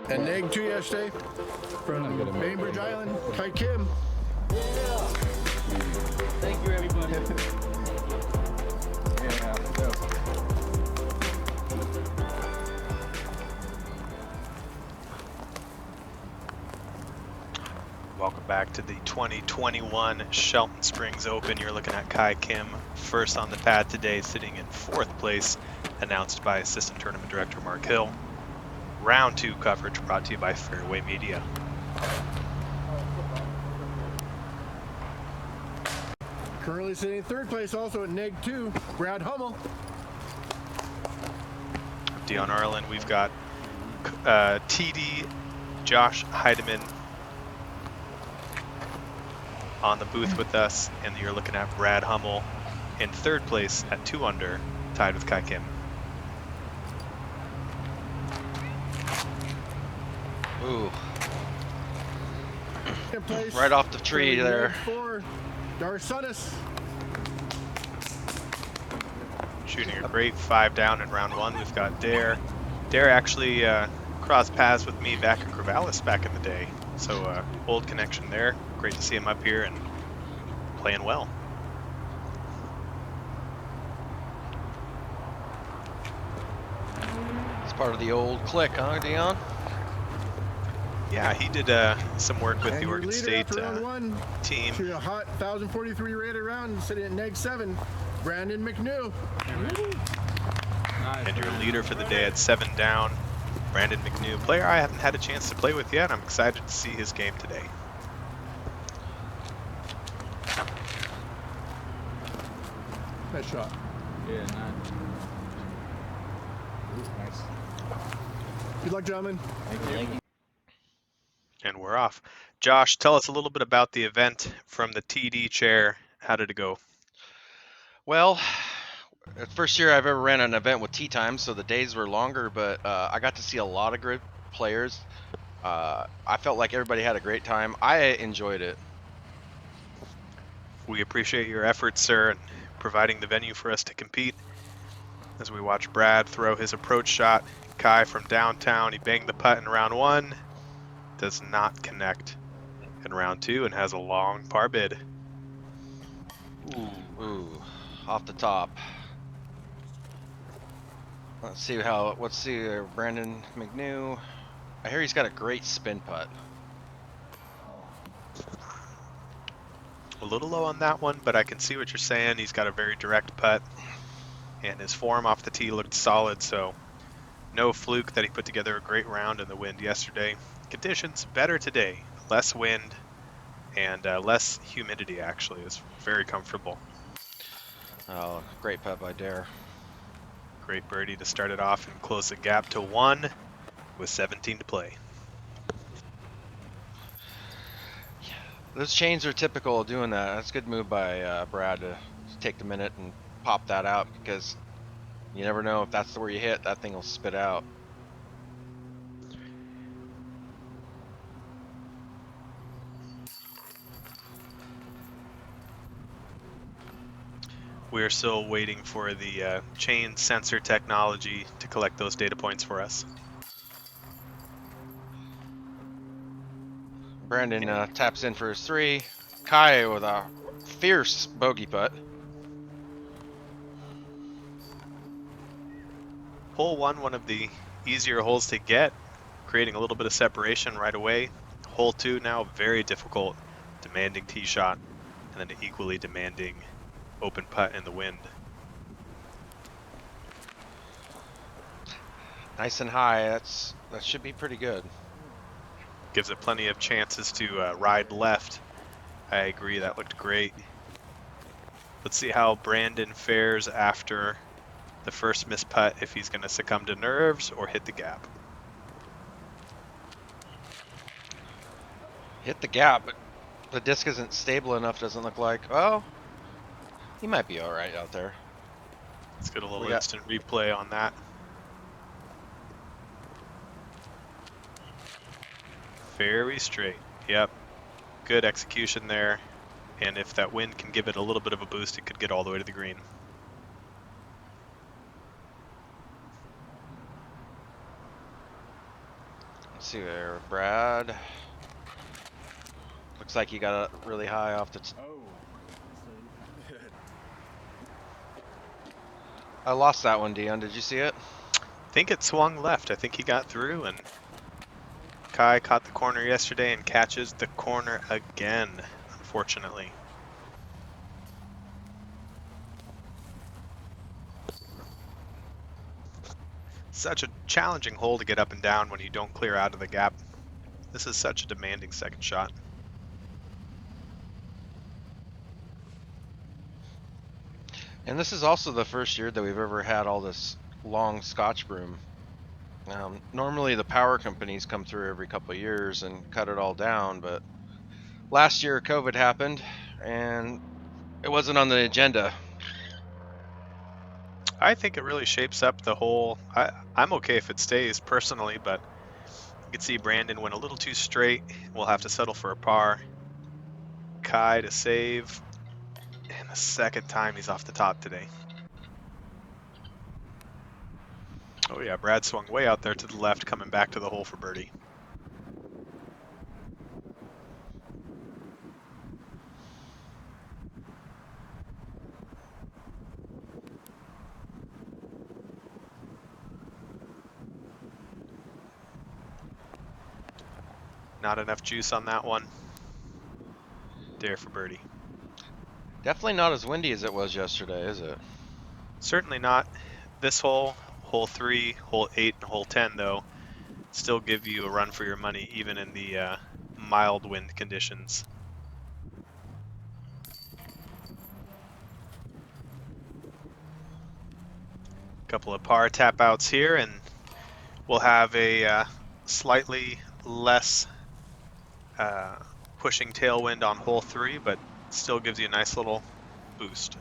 And egg 2 yesterday from Bainbridge Island, Kai Kim. Yeah. Thank you, everybody. Yeah. Welcome back to the 2021 Shelton Springs Open. You're looking at Kai Kim, first on the pad today, sitting in 4th place, announced by Assistant Tournament Director Mark Hill. Round 2 coverage brought to you by Fairway Media. Currently sitting in 3rd place, also at neg 2, Brad Hummel. Dion Arlen, we've got TD, Josh Heideman on the booth with us, and you're looking at Brad Hummel in 3rd place at 2 under, tied with Kai Kim. Ooh. Place, right off the tree there. 4, Darsonis. Shooting a great 5 down in round 1. We've got Dare. Dare actually crossed paths with me back in Corvallis back in the day. So old connection there. Great to see him up here and playing well. It's part of the old clique, huh, Dion? Yeah, he did some work with and the Oregon State team. To a hot 1,043 rated round, sitting at neg 7, Brandon McNew. And your leader for the day at 7 down, Brandon McNew, player I haven't had a chance to play with yet. I'm excited to see his game today. Nice shot. Yeah, nice. Nice. Good luck, gentlemen. Thank you. And we're off. Josh, tell us a little bit about the event from the TD chair. How did it go? Well, the first year I've ever ran an event with tee time, so the days were longer, but I got to see a lot of good players. I felt like everybody had a great time. I enjoyed it. We appreciate your efforts, sir, and providing the venue for us to compete. As we watch Brad throw his approach shot, Kai from downtown, he banged the putt in round 1. Does not connect in round 2 and has a long par bid. Ooh, off the top. Let's see Brandon McNew. I hear he's got a great spin putt. A little low on that one, but I can see what you're saying. He's got a very direct putt, and his form off the tee looked solid, so no fluke that he put together a great round in the wind yesterday. Conditions better today, less wind and less humidity. Actually, it's very comfortable. Oh, great putt by Dare. Great birdie to start it off and close the gap to 1 with 17 to play. Yeah, those chains are typical of doing that. That's a good move by Brad to take the minute and pop that out, because you never know if that's where you hit, that thing will spit out. We are still waiting for the chain sensor technology to collect those data points for us. Brandon taps in for his 3. Kai with a fierce bogey putt. Hole 1, one of the easier holes to get, creating a little bit of separation right away. Hole 2 now very difficult, demanding tee shot, and then an equally demanding open putt in the wind. Nice and high. That should be pretty good. Gives it plenty of chances to ride left. I agree, that looked great. Let's see how Brandon fares after the first missed putt, if he's going to succumb to nerves or hit the gap. Hit the gap, but the disc isn't stable enough, doesn't look like. Oh, he might be all right out there. Let's get a little instant replay on that. Very straight. Yep. Good execution there. And if that wind can give it a little bit of a boost, it could get all the way to the green. Let's see there, Brad. Looks like you got it really high off the. I lost that one, Dion. Did you see it? I think it swung left. I think he got through, and Kai caught the corner yesterday and catches the corner again, unfortunately. Such a challenging hole to get up and down when you don't clear out of the gap. This is such a demanding second shot. And this is also the first year that we've ever had all this long Scotch broom. Normally the power companies come through every couple of years and cut it all down, but last year COVID happened and it wasn't on the agenda. I think it really shapes up the whole. I'm okay if it stays personally, but you can see Brandon went a little too straight. We'll have to settle for a par. Kai to save. And the second time he's off the top today. Oh yeah, Brad swung way out there to the left, coming back to the hole for birdie. Not enough juice on that one. Dare for birdie. Definitely not as windy as it was yesterday, is it? Certainly not. This hole, hole 3, hole 8, and hole 10, though, still give you a run for your money, even in the mild wind conditions. Couple of par tap outs here, and we'll have a slightly less pushing tailwind on hole 3, but still gives you a nice little boost.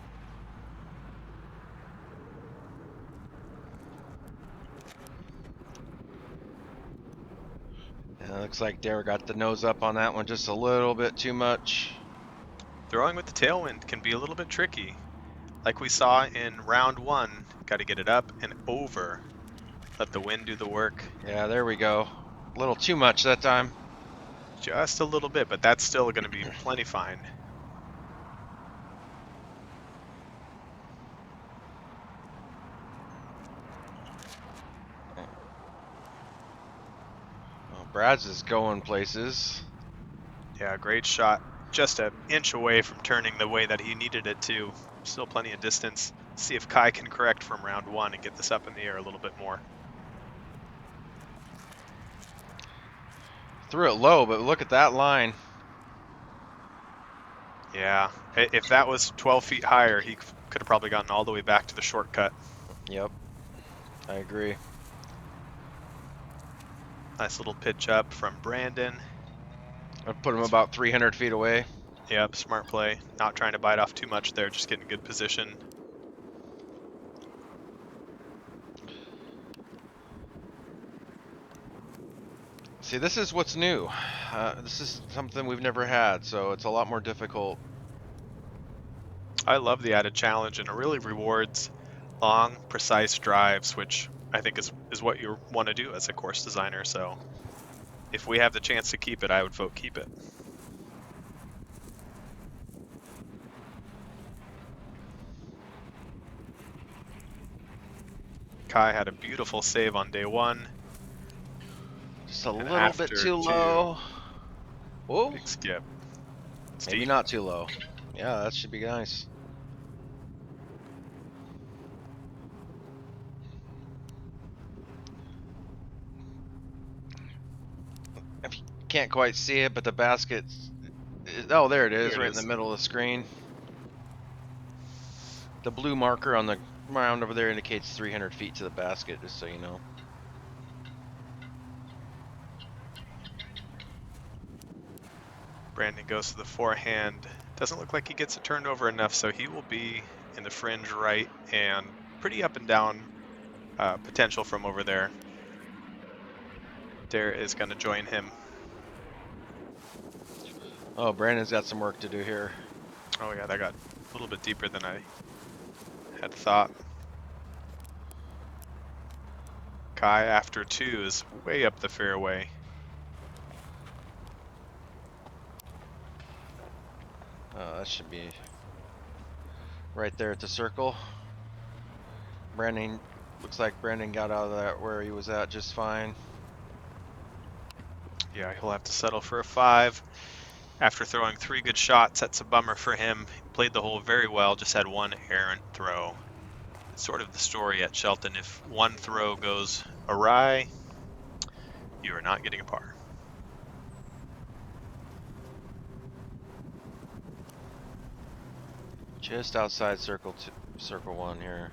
Yeah, looks like Dare got the nose up on that one just a little bit too much. Throwing with the tailwind can be a little bit tricky. Like we saw in round 1, got to get it up and over. Let the wind do the work. Yeah, there we go. A little too much that time. Just a little bit, but that's still going to be plenty fine. Well, Brad's is going places. Yeah, great shot. Just an inch away from turning the way that he needed it to. Still plenty of distance. See if Kai can correct from round 1 and get this up in the air a little bit more. Threw it low, but look at that line. Yeah, if that was 12 feet higher, he could have probably gotten all the way back to the shortcut. Yep, I agree. Nice little pitch up from Brandon. I'd put him about 300 feet away. Yep, smart play. Not trying to bite off too much there, just getting good position. See, this is what's new. This is something we've never had, so it's a lot more difficult. I love the added challenge, and it really rewards long, precise drives, which I think is what you want to do as a course designer. So if we have the chance to keep it, I would vote keep it. Kai had a beautiful save on day 1. Just a And little after bit too low. Whoa, Big skip. maybe Steep. not too low. Yeah, that should be nice. If you can't quite see it, but the basket's... Oh, there it is, There it right is. in the middle of the screen. The blue marker on the ground over there indicates 300 feet to the basket, just so you know. Brandon goes to the forehand. Doesn't look like he gets it turned over enough, so he will be in the fringe right and pretty up and down potential from over there. Dare is going to join him. Oh, Brandon's got some work to do here. Oh yeah, that got a little bit deeper than I had thought. Kai after 2 is way up the fairway. That should be right there at the circle. Brandon, looks like Brandon got out of that where he was at just fine. Yeah, he'll have to settle for a 5. After throwing 3 good shots, that's a bummer for him. He played the hole very well, just had 1 errant throw. It's sort of the story at Shelton. If 1 throw goes awry, you are not getting a par. Just outside circle 1 here.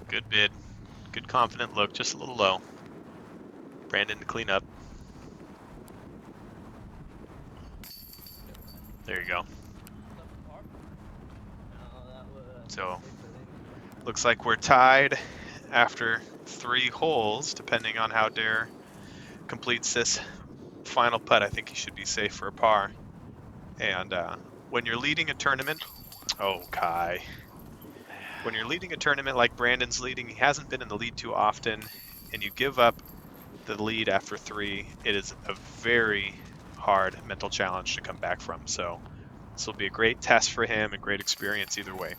Good bid. Good confident look, just a little low. Brandon to clean up. There you go. So, looks like we're tied after 3 holes, depending on how Dare completes this final putt. I think he should be safe for a par. And when you're leading a tournament, oh, Kai. When you're leading a tournament like Brandon's leading, he hasn't been in the lead too often, and you give up the lead after 3, it is a very hard mental challenge to come back from. So this will be a great test for him and great experience either way.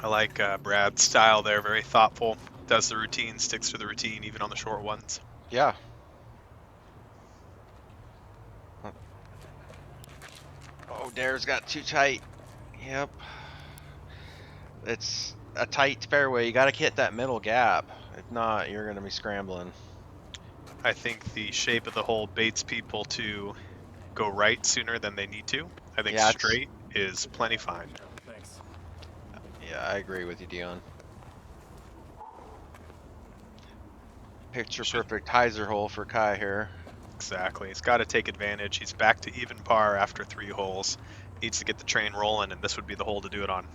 I like Brad's style there, very thoughtful, does the routine, sticks to the routine even on the short ones. Yeah. Oh, Dare's got too tight. Yep. It's a tight fairway. You got to hit that middle gap. If not, you're going to be scrambling. I think the shape of the hole baits people to go right sooner than they need to. I think straight is plenty fine. Yeah, I agree with you, Dion. Picture perfect hyzer hole for Kai here. Exactly. He's got to take advantage. He's back to even par after 3 holes. Needs to get the train rolling, and this would be the hole to do it on.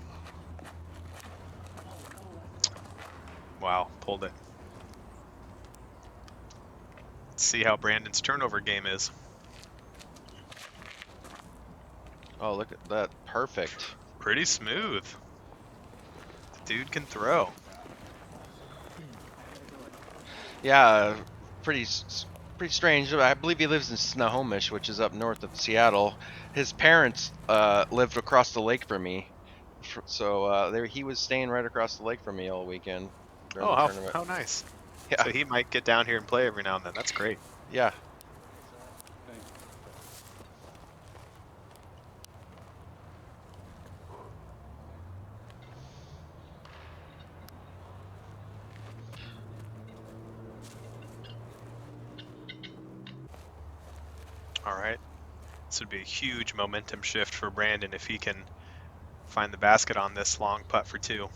Wow, pulled it. Let's see how Brandon's turnover game is. Oh, look at that. Perfect. Pretty smooth. The dude can throw. Yeah, pretty strange. I believe he lives in Snohomish, which is up north of Seattle. His parents lived across the lake from me, so he was staying right across the lake from me all weekend during the tournament. How nice. Yeah. So he might get down here and play every now and then. That's great. Yeah. All right. This would be a huge momentum shift for Brandon if he can find the basket on this long putt for 2.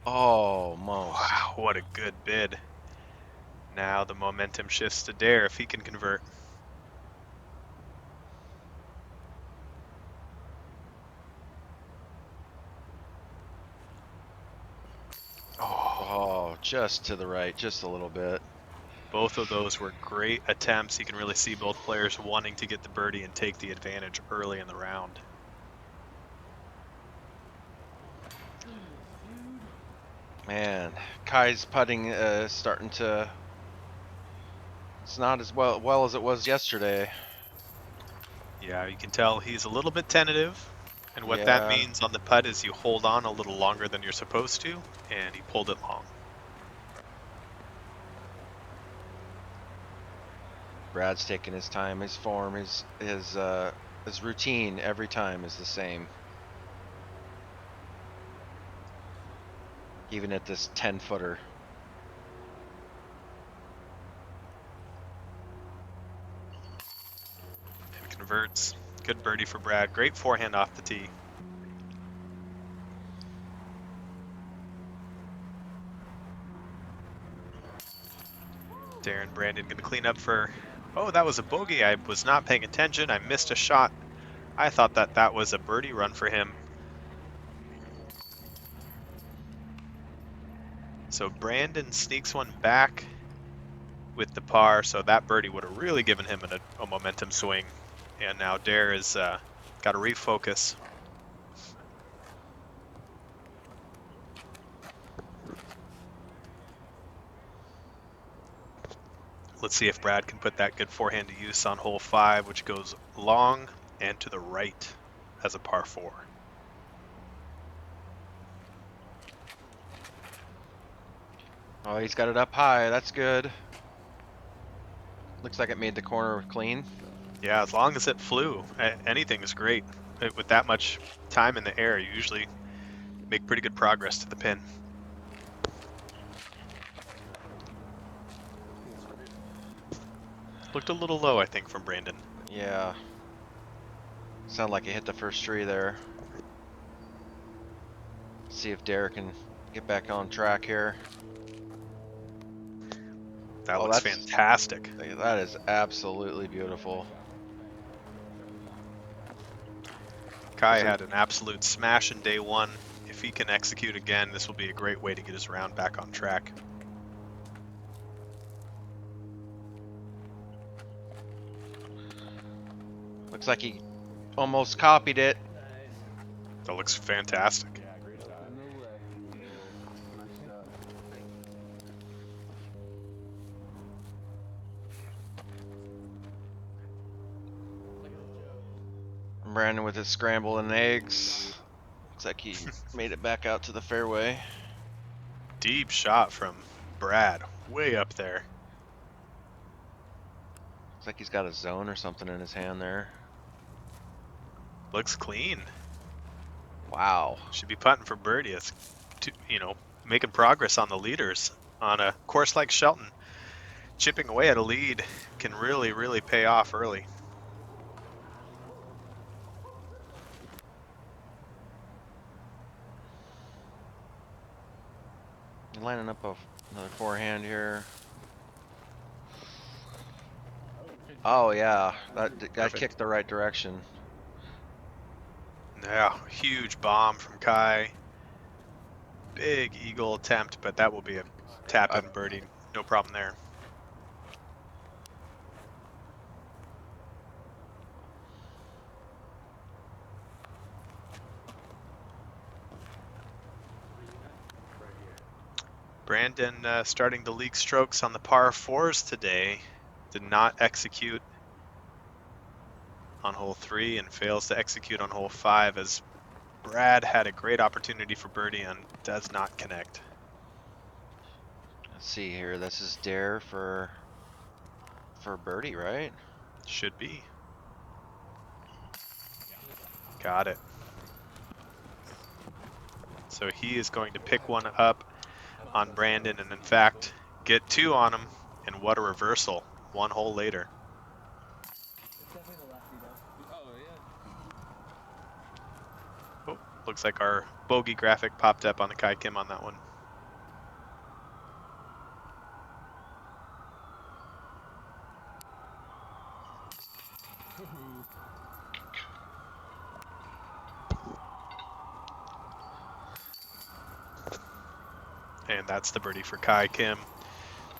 Oh, most. Wow, what a good bid. Now the momentum shifts to Dare if he can convert. Oh, just to the right, just a little bit. Both of those were great attempts. You can really see both players wanting to get the birdie and take the advantage early in the round. Man, Kai's putting starting to. It's not as well as it was yesterday. Yeah, you can tell he's a little bit tentative. And what that means on the putt is you hold on a little longer than you're supposed to, and he pulled it long. Brad's taking his time. His form, his routine every time is the same. Even at this 10-footer. And converts. Good birdie for Brad. Great forehand off the tee. Darren Brandon going to clean up for... Oh, that was a bogey. I was not paying attention. I missed a shot. I thought that that was a birdie run for him. So Brandon sneaks one back with the par, so that birdie would have really given him a momentum swing. And now Dare has got to refocus. Let's see if Brad can put that good forehand to use on hole 5, which goes long and to the right as a par 4. Oh, he's got it up high. That's good. Looks like it made the corner clean. Yeah, as long as it flew, anything is great. With that much time in the air, you usually make pretty good progress to the pin. Looked a little low, I think, from Brandon. Yeah. Sounded like he hit the first tree there. See if Derek can get back on track here. That looks fantastic. That is absolutely beautiful. Kai had an absolute smash in day 1. If he can execute again, this will be a great way to get his round back on track. Looks like he almost copied it. That looks fantastic. Brandon with his scramble and eggs. Looks like he made it back out to the fairway. Deep shot from Brad, way up there. Looks like he's got a zone or something in his hand there. Looks clean. Wow. Should be putting for birdie. It's, making progress on the leaders. On a course like Shelton, chipping away at a lead can really, really pay off early. Lining up another forehand here. Oh yeah, that kicked the right direction. Yeah, huge bomb from Kai. Big eagle attempt, but that will be a tap-in birdie. No problem there. Brandon starting to leak strokes on the par 4s today. Did not execute on hole 3 and fails to execute on hole 5 as Brad had a great opportunity for birdie and does not connect. Let's see here. This is Dare for birdie, right? Should be. Got it. So he is going to pick one up on Brandon and in fact get 2 on him, and what a reversal 1 hole later. Oh, looks like our bogey graphic popped up on the Kai Kim on that one. And that's the birdie for Kai Kim.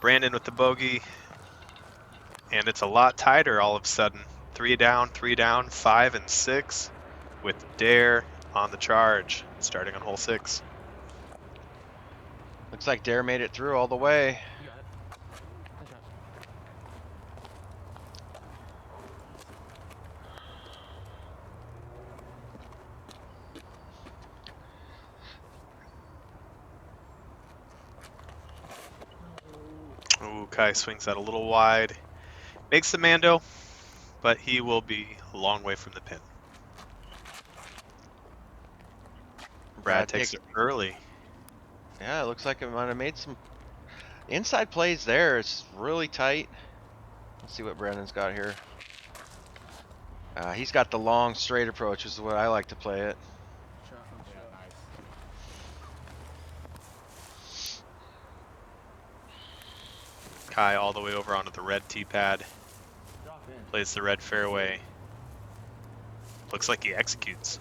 Brandon with the bogey. And it's a lot tighter all of a sudden. 3 down, 5 and 6 with Dare on the charge starting on hole 6. Looks like Dare made it through all the way. Ooh, Kai swings that a little wide. Makes the Mando, but he will be a long way from the pin. Brad takes it early. Yeah, it looks like it might have made some inside plays there. It's really tight. Let's see what Brandon's got here. He's got the long straight approach, is the way I like to play it. Kai all the way over onto the red tee pad. Drop in. Plays the red fairway. Looks like he executes.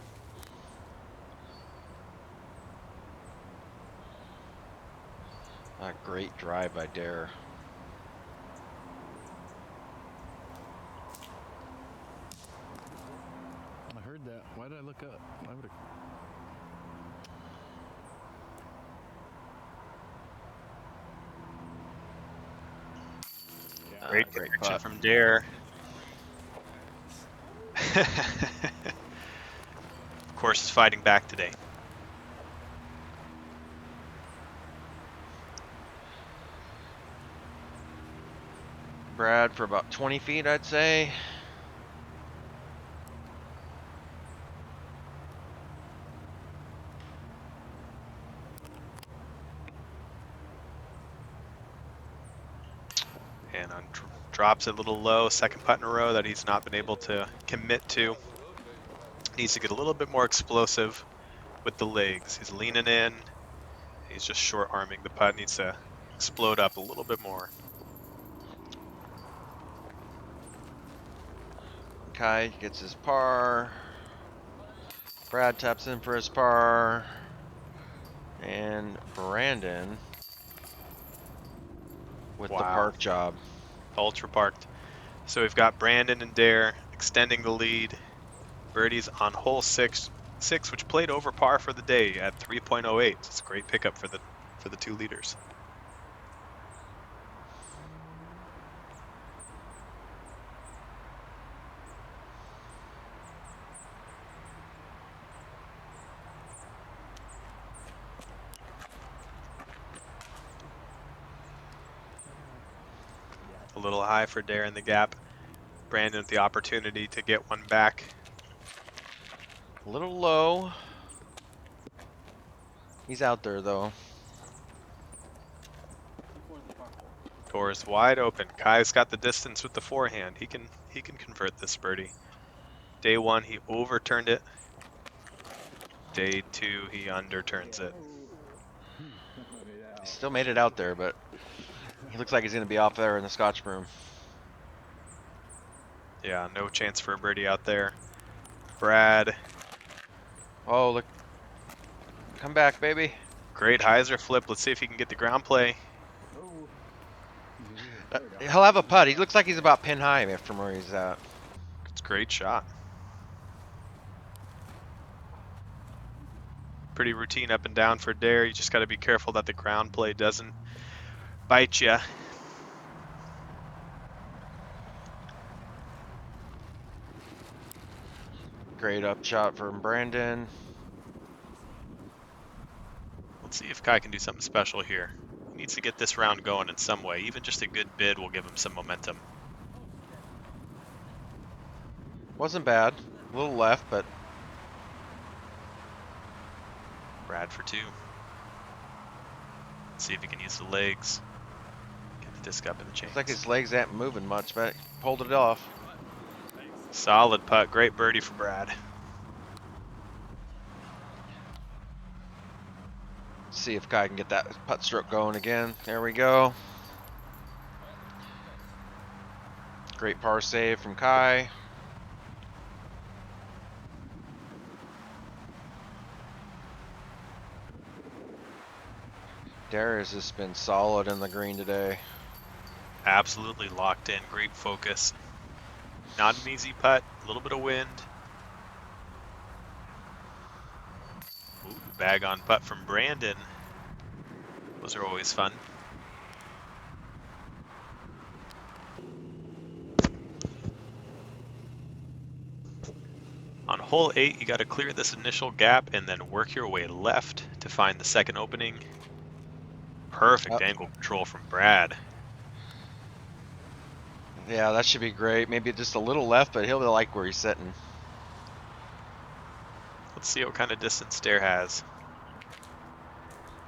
A great drive by Dare. I heard that. Why did I look up? I would have. Great Great connection putt. from Dare. Of course, is fighting back today. Brad for about 20 feet, I'd say. And on drops it a little low, second putt in a row that he's not been able to commit to. Needs to get a little bit more explosive with the legs. He's leaning in. He's just short arming the putt. Needs to explode up a little bit more. Kai gets his par. Brad taps in for his par. And Brandon with the Wow. park job. Ultra parked. So we've got Brandon and Dare extending the lead. Birdie's on hole 6, which played over par for the day at 3.08. It's a great pickup for the two leaders. A little high for Dare in the gap. Brandon with the opportunity to get one back. A little low. He's out there though. Doors wide open. Kai's got the distance with the forehand. He can convert this birdie. Day 1 he overturned it. Day 2 he underturns it. He still made it out there, but he looks like he's gonna be off there in the Scotch broom. Yeah, no chance for a birdie out there. Brad, Oh look. Come back, baby. great hyzer flip. Let's see if he can get the ground play. He'll have a putt. He looks like he's about pin high from where he's at. It's a great shot. Pretty routine up and down for Dare. You just got to be careful that the ground play doesn't bite you. Great up shot from Brandon. Let's see if Kai can do something special here. He needs to get this round going in some way. Even just a good bid will give him some momentum. Wasn't bad. A little left, but Brad for 2. Let's see if he can use the legs. Get the disc up in the chains. looks like his legs ain't moving much, but pulled it off. Solid putt. Great birdie for Brad. See if Kai can get that putt stroke going again. There we go. Great par save from Kai. Dare has just been solid in the green today. Absolutely locked in. Great focus. Not an easy putt. A little bit of wind. Ooh, bag on putt from Brandon. Those are always fun. On hole 8, you got to clear this initial gap and then work your way left to find the second opening. Perfect angle control from Brad. Yeah, that should be great. Maybe just a little left, but he'll like where he's sitting. Let's see what kind of distance Dare has.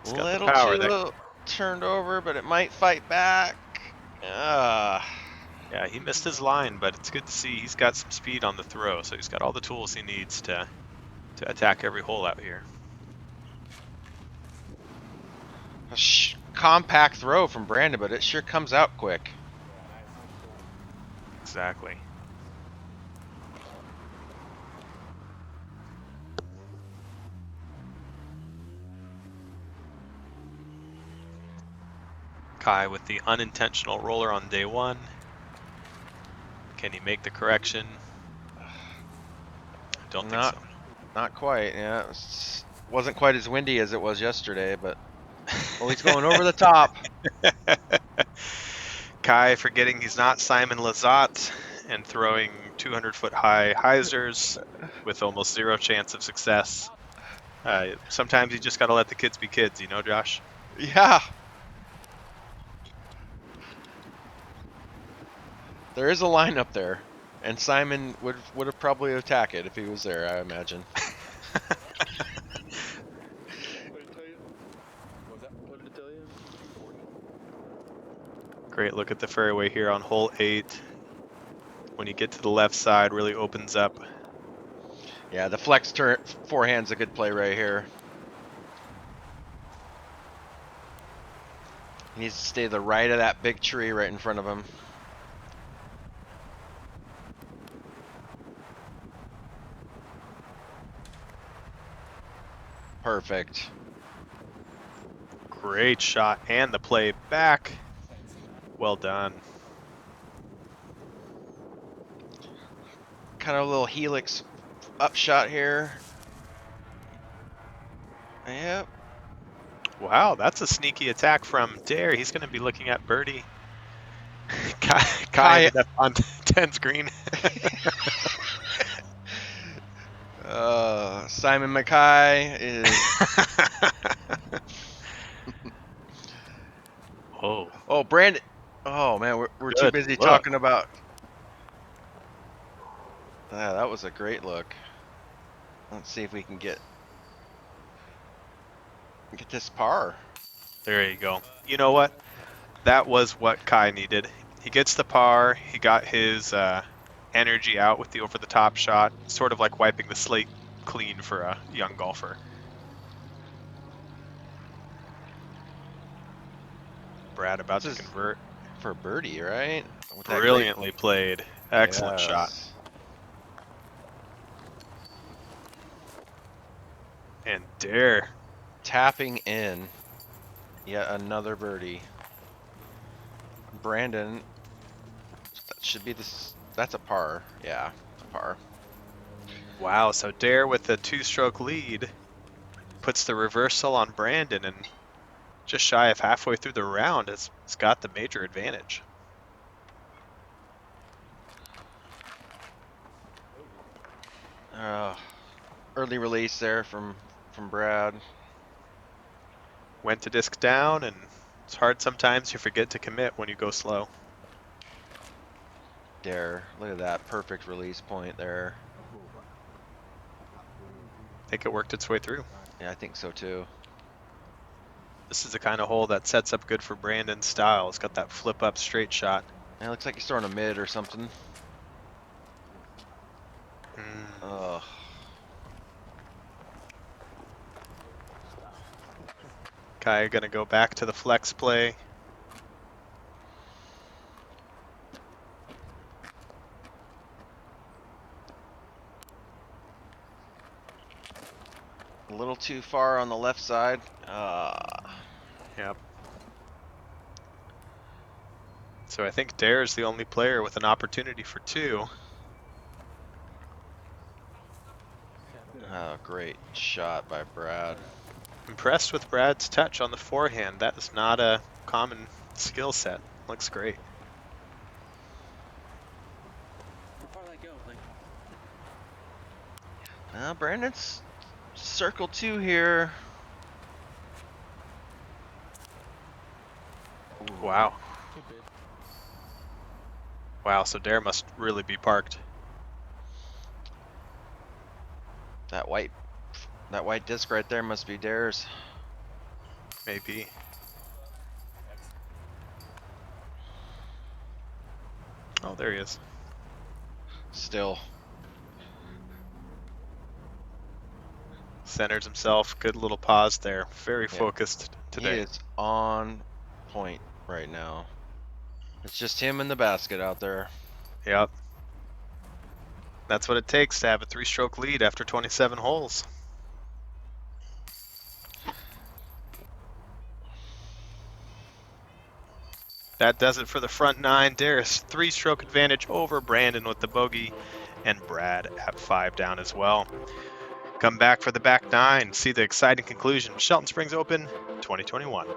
He's got Little the power. too turned over, but it might fight back. Yeah, he missed his line, but it's good to see he's got some speed on the throw, so he's got all the tools he needs to attack every hole out here. A compact throw from Brandon, but it sure comes out quick. Exactly. Kai with the unintentional roller on day one. Can he make the correction? I don't think so. Not quite. Yeah, wasn't quite as windy as it was yesterday, but well, he's going over the top. Kai forgetting he's not Simon Lizotte and throwing 200-foot high hyzers with almost zero chance of success. Sometimes you just got to let the kids be kids, you know, Josh? Yeah. There is a line up there, and Simon would have probably attacked it if he was there, I imagine. Great look at the fairway here on hole 8. When you get to the left side, really opens up. Yeah, the flex forehand's a good play right here. He needs to stay to the right of that big tree right in front of him. Perfect. Great shot and the play back. Well done. Kind of a little helix upshot here. Yep. Wow, that's a sneaky attack from Dare. He's going to be looking at birdie. Kai ended up on 10's green. Simon Mackay is. Oh. Oh, Brandon. Oh man, we're too Good busy look. talking about. Yeah, that was a great look. Let's see if we can get this par. There you go. You know what? That was what Kai needed. He gets the par. He got his energy out with the over-the-top shot. Sort of like wiping the slate clean for a young golfer. Brad about to convert. For a birdie, right? With that Brilliantly played. Excellent shot. Yes. And Dare. Tapping in. Yet another birdie. Brandon. That should be this. That's a par. Yeah, it's a par. Wow, so Dare with the 2-stroke lead puts the reversal on Brandon, and just shy of halfway through the round has got the major advantage. Early release there from Brad. Went to disc down, and it's hard sometimes you forget to commit when you go slow. Dare, look at that perfect release point there. I think it worked its way through. Yeah, I think so too. This is the kind of hole that sets up good for Brandon's style. It's got that flip up straight shot. Yeah, it looks like he's throwing a mid or something. Ugh. Kai gonna go back to the flex play. A little too far on the left side. Yep. So I think Dare is the only player with an opportunity for 2. Oh, great shot by Brad. Impressed with Brad's touch on the forehand. That is not a common skill set. Looks great. Now Brandon's circle 2 here. Wow. Wow, so Dare must really be parked. That white disc right there must be Dare's. Maybe. Oh, there he is. Still. Centers himself. Good little pause there. Very focused today. He is on point right now. It's just him and the basket out there. Yep. That's what it takes to have a 3-stroke lead after 27 holes. That does it for the front 9. Darius 3-stroke advantage over Brandon with the bogey, and Brad at 5 down as well. Come back for the back 9. See the exciting conclusion of Shelton Springs Open 2021.